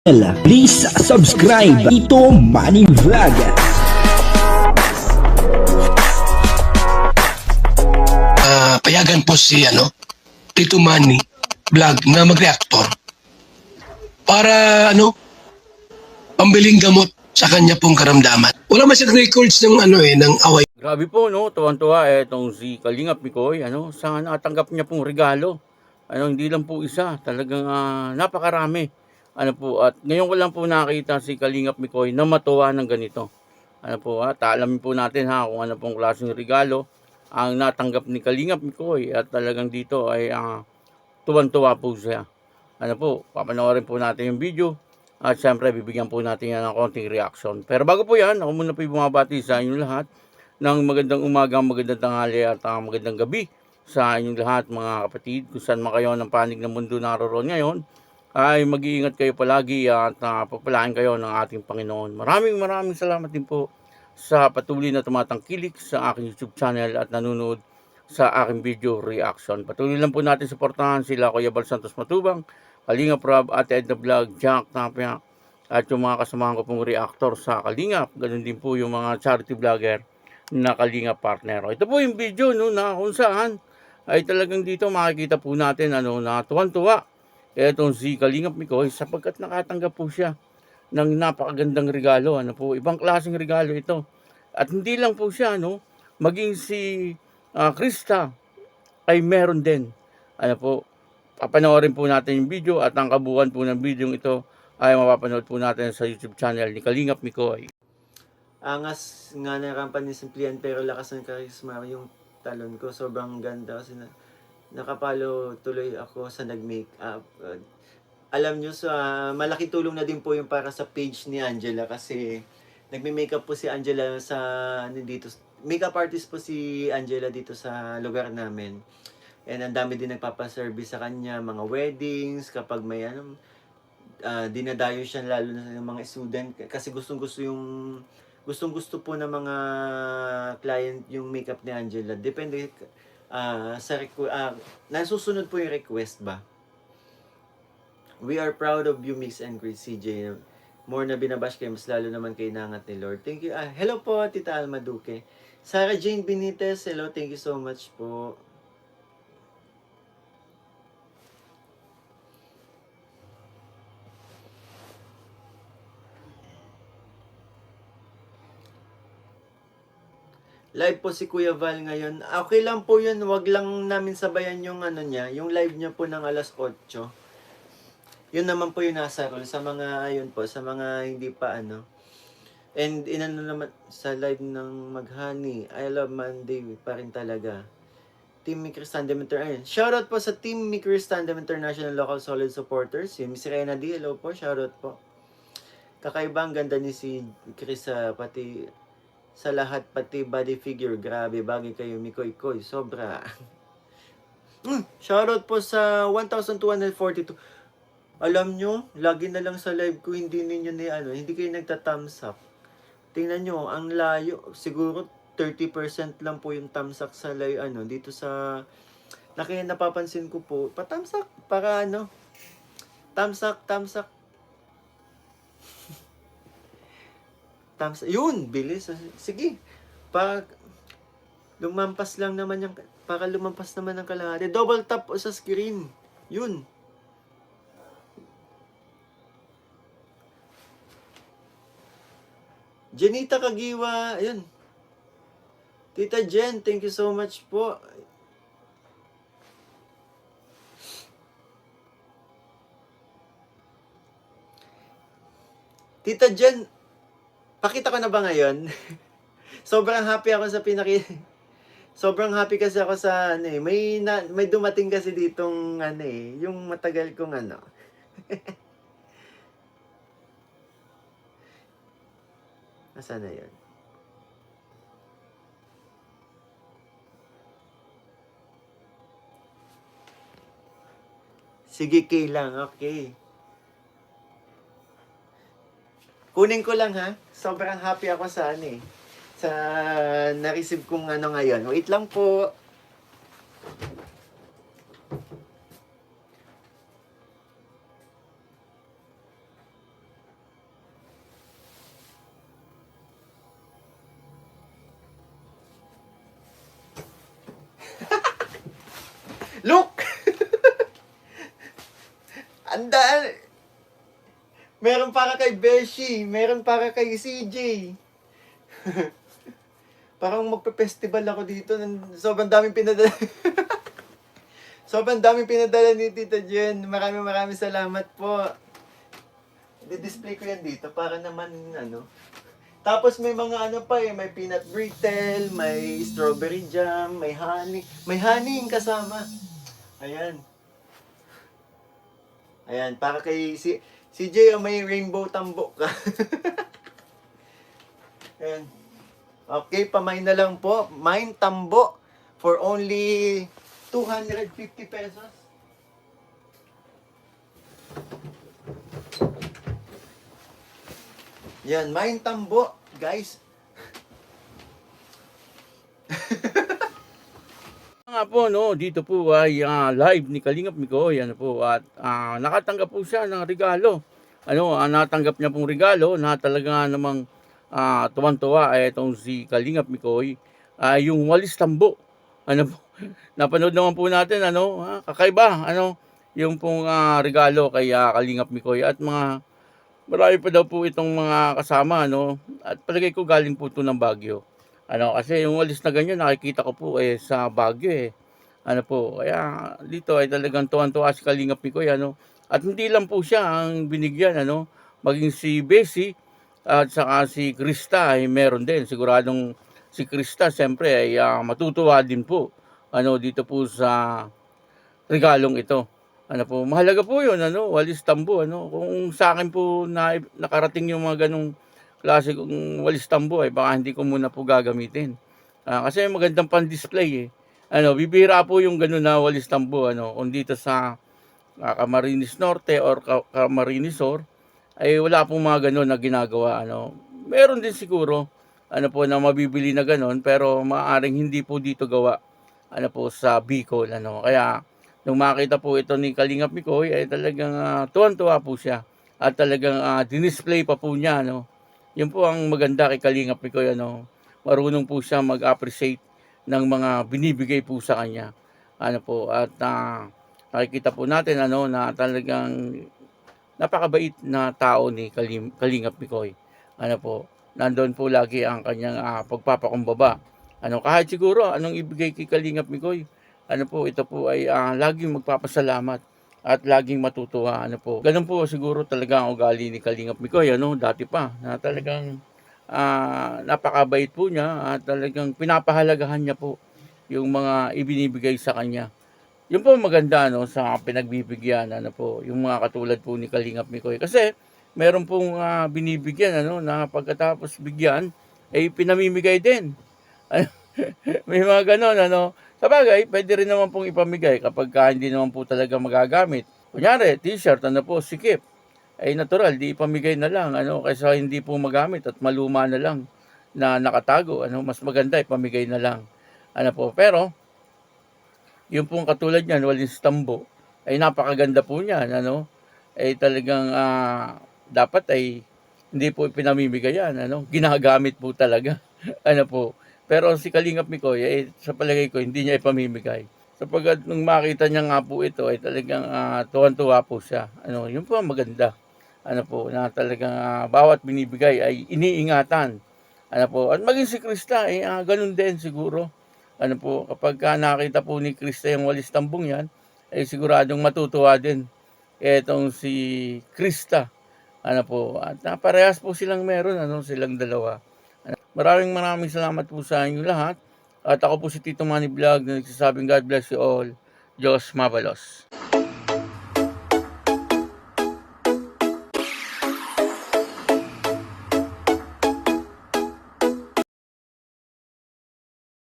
Please subscribe Ito Money Vlog. Payagan po si Tito Manny Vlog na mag-reactor para pambiling gamot sa kanya pong karamdaman. Wala masyadong records ng ng away. Grabe po, no? Tuwan-tuwa itong si Kalingap Mikoy, sa natanggap niya pong regalo. Hindi lang po isa, talagang napakarami. At ngayon ko lang po nakita si Kalingap Mikoy na matuwa ng ganito. Alamin po natin kung ano pong klaseng regalo ang natanggap ni Kalingap Mikoy at talagang dito ay tuwan-tuwa po siya. Papanoorin po natin yung video at syempre bibigyan po natin yan ng konting reaction. Pero bago po yan, ako muna po bumabati sa inyong lahat ng magandang umaga, magandang tanghali at magandang gabi sa inyong lahat mga kapatid. Kung saan man kayo ng panig ng mundo naroon ngayon, ay mag-iingat kayo palagi at pagpalain kayo ng ating Panginoon. Maraming salamat din po sa patuloy na tumatangkilik sa aking YouTube channel at nanonood sa aking video reaction. Patuloy lang po natin suportahan sila Kuya Bal Santos Matubang, Kalingap Rob, Ate Edna Vlog, Jack Tapia, at yung mga kasamahan ko pong reactor sa Kalingap. Ganun din po yung mga charity vlogger na Kalingap partner. Ito po yung video na kung saan ay talagang dito makikita po natin na tuwan-tuwa etong si Kalingap Mikoy sapagkat nakatanggap po siya ng napakagandang regalo. Ibang klaseng regalo ito. At hindi lang po siya, maging si Krista ay meron din. Papanoorin po natin yung video at ang kabuuan po ng video ito ay mapapanood po natin sa YouTube channel ni Kalingap Mikoy. Angas nga ng rampa ni Simplian pero lakas ng karisma yung talon ko. Sobrang ganda kasi nakapalo tuloy ako sa nag-makeup. Alam nyo, malaki tulong na din po yung para sa page ni Angela kasi nagme-makeup po si Angela sa dito. Makeup artist po si Angela dito sa lugar namin. And ang dami din nagpapaservice sa kanya, mga weddings, kapag may dinadayo siya lalo na sa mga student kasi gustong-gusto po ng mga client yung makeup ni Angela. Depende nasusunod po yung request ba. We are proud of you, Mix and Greet CJ. More na binabash kayo, mas lalo naman kay nangat ni Lord. Thank you. Hello po, Tita Alma Duque. Sarah Jane Benitez, hello, thank you so much po. Live po si Kuya Val ngayon. Okay lang po yun. Wag lang namin sabayan yung niya. Yung live niya po ng alas 8. Yun naman po yung nasa roll. Sa mga, sa mga hindi pa And naman sa live ng Maghani. I love Monday pa rin talaga. Team Mikris Tandem International. Shoutout po sa Team Mikris Tandem International Local Solid Supporters. Yung Miss Rena D. Hello po. Shoutout po. Kakaiba ang ganda ni si Chris pati sa lahat, pati body figure. Grabe, bagay kayo, Mikoy-koy. Sobra. Shoutout po sa 1,242. Alam nyo, lagi na lang sa live ko, hindi ninyo hindi kayo nagta-thumbs up. Tingnan nyo, ang layo. Siguro 30% lang po yung thumbs up sa live, dito sa, kaya napapansin ko po, pa-thumbs up, para thumbs up. Yun, bilis. Sige. Para lumampas naman ng kalahati. Double tap sa screen. Yun. Jenita Kagiwa, ayun. Tita Jen, thank you so much po. Tita Jen, pakita ko na ba ngayon? Sobrang happy ako sa Sobrang happy kasi ako sa may dumating kasi ditong yung matagal kong Nasaan na yun? Sige, Kay lang. Okay. Kunin ko lang Sobrang happy ako sa sa na-receive kong ngayon. Wait lang po. Meron para kay Beshi, meron para kay CJ. Parang magpe-festival ako dito. Sobrang daming pinadala. Sobrang daming pinadala ni Tita Jen. Maraming salamat po. I-display ko yan dito para naman ano. Tapos may mga ano pa eh, may peanut brittle, may strawberry jam, may honey. May honey yung kasama. Ayan. Ayan, para kay si Jay, may rainbow tambo ka. Ayan. Okay, pamain na lang po. Mine tambo for only 250 pesos. Yan, mine tambo, guys. Nga po, no, dito po ay live ni Kalingap Mikoy, ano po, at nakatanggap po siya ng regalo. Natanggap niya pong regalo na talaga namang tuwan-tuwa ay itong si Kalingap Mikoy, yung walis tambo. Ano po, napanood naman po natin, kakaiba, yung pong regalo kay Kalingap Mikoy at marami pa daw po itong mga kasama, at palagay ko galing po ito ng Baguio. Kasi yung walis na ganyan, nakikita ko po sa Baguio kaya dito ay talagang tuwan-tuwa si Kalingap Mikoy, At hindi lang po siya ang binigyan, maging si Bessie at saka si Krista ay meron din. Siguradong si Krista siyempre ay matutuwa din po, dito po sa regalong ito. Mahalaga po yun, walis tambo, Kung sa akin po nakarating yung mga ganong klase kong walis tambo, baka hindi ko muna po gagamitin. Kasi magandang pan-display, bibira po yung ganon na walis tambo, kung dito sa Camarines Norte or Camarines Sur, ay wala pong mga ganon na ginagawa, Meron din siguro, na mabibili na ganon, pero maaaring hindi po dito gawa, sa Bicol, Kaya, nung makita po ito ni Kalingap Mikoy, ay talagang tuwan-tuwa po siya. At talagang dinisplay pa po niya, Yun po ang maganda kay Kalingap Mikoy, Marunong po siya mag-appreciate ng mga binibigay po sa kanya. At nakikita po natin, na talagang napakabait na tao ni Kalingap Mikoy. Nandoon po lagi ang kanyang pagpapakumbaba. Kahit siguro, anong ibigay kay Kalingap Mikoy, ito po ay laging magpapasalamat at laging matutuwa, Ganun po siguro talaga ang ugali ni Kalingap Mikoy, dati pa, na talagang napakabait po niya at talagang pinapahalagahan niya po yung mga ibinibigay sa kanya. Yun po maganda, sa pinagbibigyan, yung mga katulad po ni Kalingap Mikoy. Kasi, meron pong binibigyan, na pagkatapos bigyan, ay pinamimigay din. May mga ganon, Sabagay, pwede rin naman pong ipamigay kapag hindi naman po talaga magagamit. Kunyari, t-shirt, sikip. Ay natural, di ipamigay na lang, kaysa hindi po magamit at maluma na lang na nakatago. Mas maganda, ipamigay na lang. Pero, yung pong katulad niyan, walis tambo, ay napakaganda po niyan, Ay talagang dapat ay hindi po ipinamimigay yan, Ginagamit po talaga, Pero si Kalingap Mikoy, sa palagay ko, hindi niya ipamimigay. Sapagkat nung makita niya nga po ito, ay talagang tuwan-tuwa po siya. Yun po ang maganda. Na talagang bawat binibigay ay iniingatan. At maging si Krista, ganun din siguro. Kapag nakita po ni Krista yung walis tambong yan, ay siguradong matutuwa din. Etong si Krista. At parehas po silang meron, silang dalawa. Maraming salamat po sa inyo lahat. At ako po si Tito Manny Vlog na nagsasabing God bless you all. Diyos mabalos.